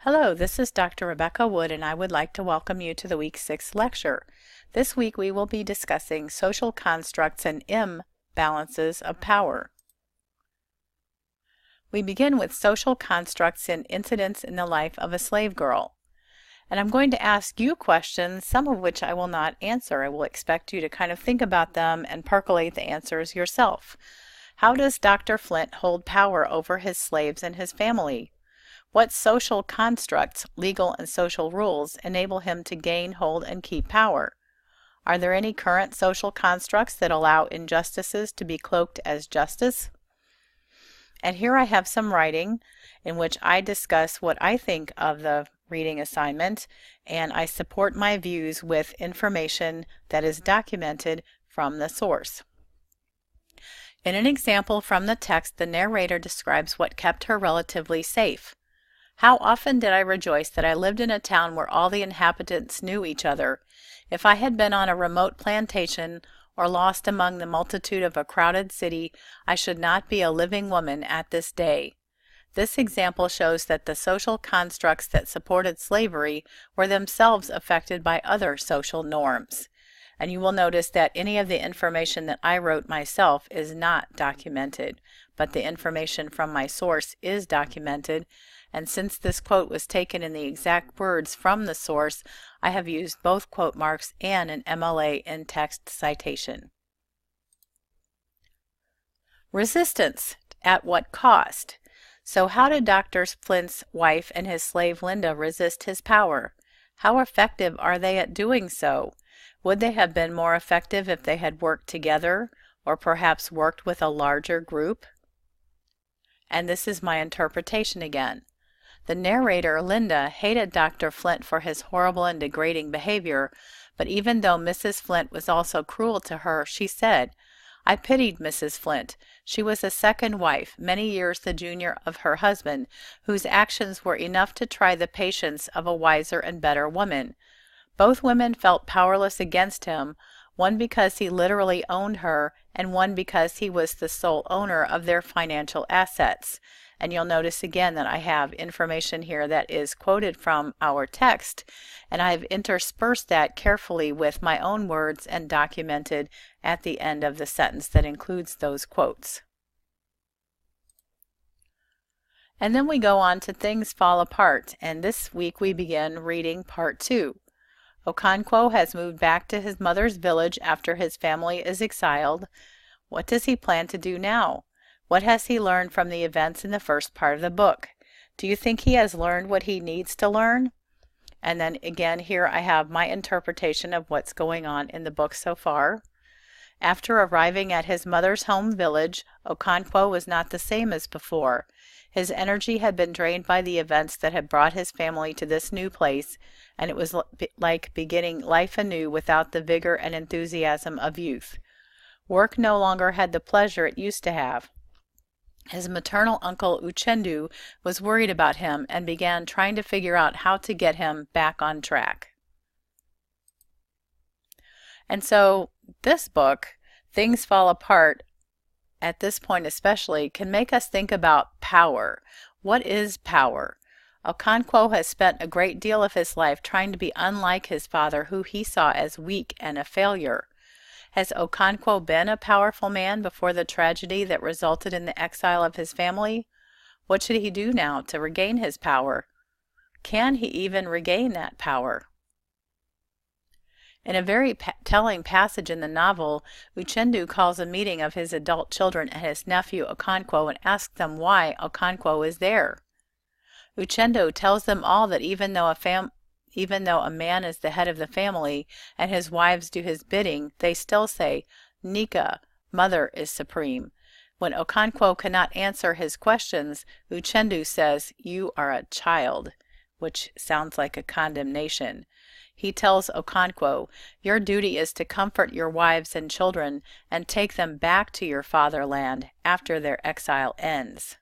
Hello, this is Dr. Rebecca Wood, and I would like to welcome you to the Week 6 lecture. This week we will be discussing social constructs and imbalances of power. We begin with social constructs and incidents in the life of a slave girl. And I'm going to ask you questions, some of which I will not answer. I will expect you to kind of think about them and percolate the answers yourself. How does Dr. Flint hold power over his slaves and his family? What social constructs, legal and social rules, enable him to gain, hold, and keep power? Are there any current social constructs that allow injustices to be cloaked as justice? And here I have some writing in which I discuss what I think of the reading assignment, and I support my views with information that is documented from the source. In an example from the text, the narrator describes what kept her relatively safe. How often did I rejoice that I lived in a town where all the inhabitants knew each other. If I had been on a remote plantation or lost among the multitude of a crowded city, I should not be a living woman at this day. This example shows that the social constructs that supported slavery were themselves affected by other social norms. And you will notice that any of the information that I wrote myself is not documented, but the information from my source is documented. And since this quote was taken in the exact words from the source, I have used both quote marks and an MLA in-text citation. Resistance. At what cost? So how did Dr. Flint's wife and his slave Linda resist his power? How effective are they at doing so? Would they have been more effective if they had worked together, or perhaps worked with a larger group? And this is my interpretation again. The narrator, Linda, hated Dr. Flint for his horrible and degrading behavior, but even though Mrs. Flint was also cruel to her, she said, "I pitied Mrs. Flint. She was a second wife, many years the junior of her husband, whose actions were enough to try the patience of a wiser and better woman. Both women felt powerless against him, one because he literally owned her, and one because he was the sole owner of their financial assets." And you'll notice again that I have information here that is quoted from our text, and I've interspersed that carefully with my own words and documented at the end of the sentence that includes those quotes. And then we go on to Things Fall Apart, and this week we begin reading Part 2. Okonkwo has moved back to his mother's village after his family is exiled. What does he plan to do now? What has he learned from the events in the first part of the book? Do you think he has learned what he needs to learn? And then again, here I have my interpretation of what's going on in the book so far. After arriving at his mother's home village, Okonkwo was not the same as before. His energy had been drained by the events that had brought his family to this new place, and it was like beginning life anew without the vigor and enthusiasm of youth. Work no longer had the pleasure it used to have. His maternal uncle Uchendu was worried about him and began trying to figure out how to get him back on track. And so this book, Things Fall Apart, at this point especially, can make us think about power. What is power? Okonkwo has spent a great deal of his life trying to be unlike his father, who he saw as weak and a failure. Has Okonkwo been a powerful man before the tragedy that resulted in the exile of his family? What should he do now to regain his power? Can he even regain that power? In a very telling passage in the novel, Uchendu calls a meeting of his adult children and his nephew Okonkwo and asks them why Okonkwo is there. Uchendu tells them all that even though a man is the head of the family and his wives do his bidding, they still say, "Nika, mother is supreme." When Okonkwo cannot answer his questions, Uchendu says, "You are a child," which sounds like a condemnation. He tells Okonkwo, "Your duty is to comfort your wives and children and take them back to your fatherland after their exile ends."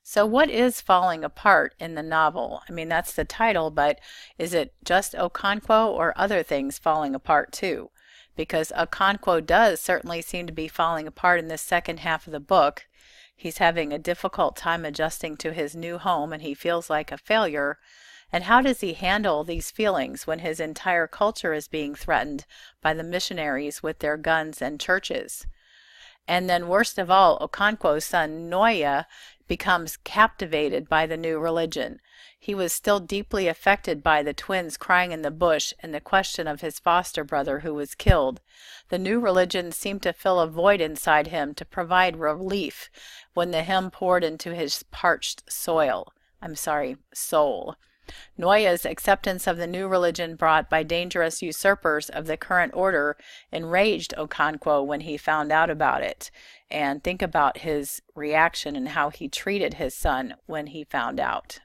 So what is falling apart in the novel? I mean, that's the title, but is it just Okonkwo or other things falling apart too? Because Okonkwo does certainly seem to be falling apart in this second half of the book. He's having a difficult time adjusting to his new home and he feels like a failure. And how does he handle these feelings when his entire culture is being threatened by the missionaries with their guns and churches? And then worst of all, Okonkwo's son Noya becomes captivated by the new religion. He was still deeply affected by the twins crying in the bush and the question of his foster brother who was killed. The new religion seemed to fill a void inside him to provide relief when the hymn poured into his parched soul. Noya's acceptance of the new religion brought by dangerous usurpers of the current order enraged Okonkwo when he found out about it. And think about his reaction and how he treated his son when he found out.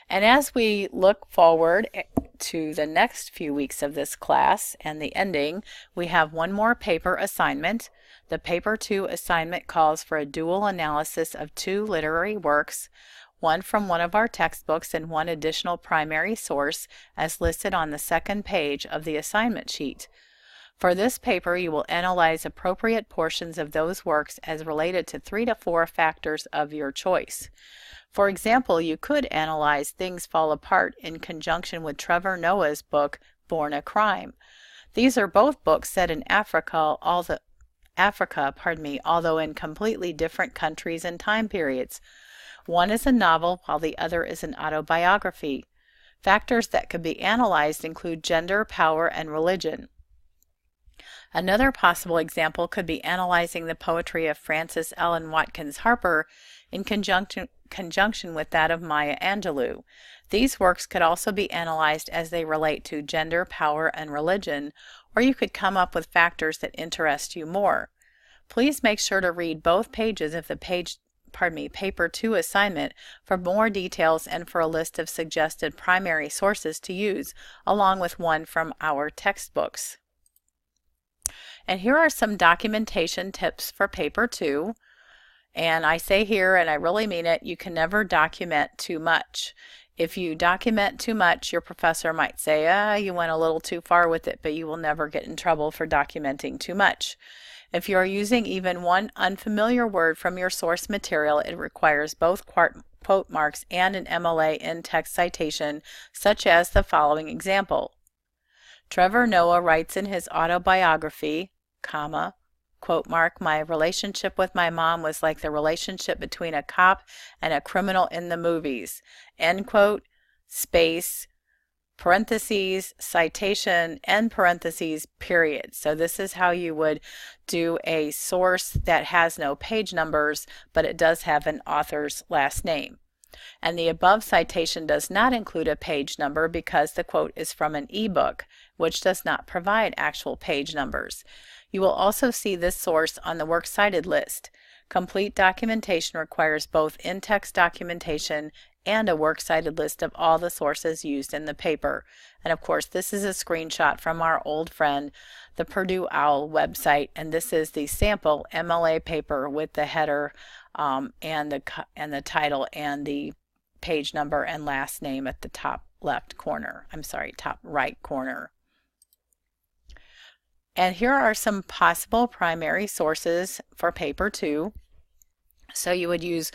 And as we look forward to the next few weeks of this class and the ending, we have one more paper assignment. The Paper 2 assignment calls for a dual analysis of 2 literary works, one from one of our textbooks and one additional primary source as listed on the second page of the assignment sheet. For this paper, you will analyze appropriate portions of those works as related to 3 to 4 factors of your choice. For example, you could analyze Things Fall Apart in conjunction with Trevor Noah's book, Born a Crime. These are both books set in Africa, although in completely different countries and time periods. One is a novel while the other is an autobiography. Factors that could be analyzed include gender, power, and religion. Another possible example could be analyzing the poetry of Frances Ellen Watkins Harper in conjunction with that of Maya Angelou. These works could also be analyzed as they relate to gender, power, and religion, or you could come up with factors that interest you more. Please make sure to read both pages of the Paper 2 assignment for more details and for a list of suggested primary sources to use, along with one from our textbooks. And here are some documentation tips for Paper 2. And I say here, and I really mean it, you can never document too much. If you document too much, your professor might say, you went a little too far with it, but you will never get in trouble for documenting too much. If you are using even one unfamiliar word from your source material, it requires both quote marks and an MLA in-text citation, such as the following example. Trevor Noah writes in his autobiography, quote mark, my relationship with my mom was like the relationship between a cop and a criminal in the movies, end quote, space, parentheses, citation, end parentheses, period. So this is how you would do a source that has no page numbers, but it does have an author's last name. And the above citation does not include a page number because the quote is from an ebook, which does not provide actual page numbers. You will also see this source on the Works Cited list. Complete documentation requires both in-text documentation and a works cited list of all the sources used in the paper. And of course, this is a screenshot from our old friend, the Purdue OWL website, and this is the sample MLA paper with the header and the title and the page number and last name at the top top right corner. And here are some possible primary sources for Paper 2. So you would use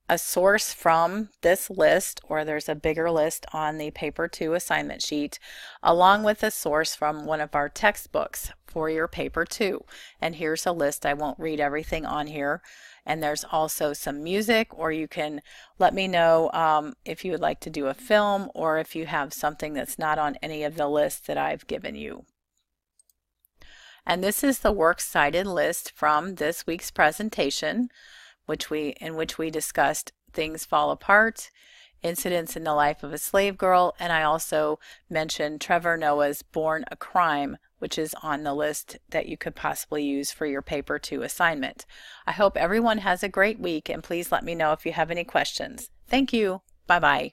a source from this list, or there's a bigger list on the Paper 2 assignment sheet, along with a source from one of our textbooks for your Paper 2. And here's a list. I won't read everything on here. And there's also some music, or you can let me know if you would like to do a film, or if you have something that's not on any of the lists that I've given you. And this is the works cited list from this week's presentation, in which we discussed Things Fall Apart, Incidents in the Life of a Slave Girl, and I also mentioned Trevor Noah's Born a Crime, which is on the list that you could possibly use for your Paper 2 assignment. I hope everyone has a great week, and please let me know if you have any questions. Thank you. Bye-bye.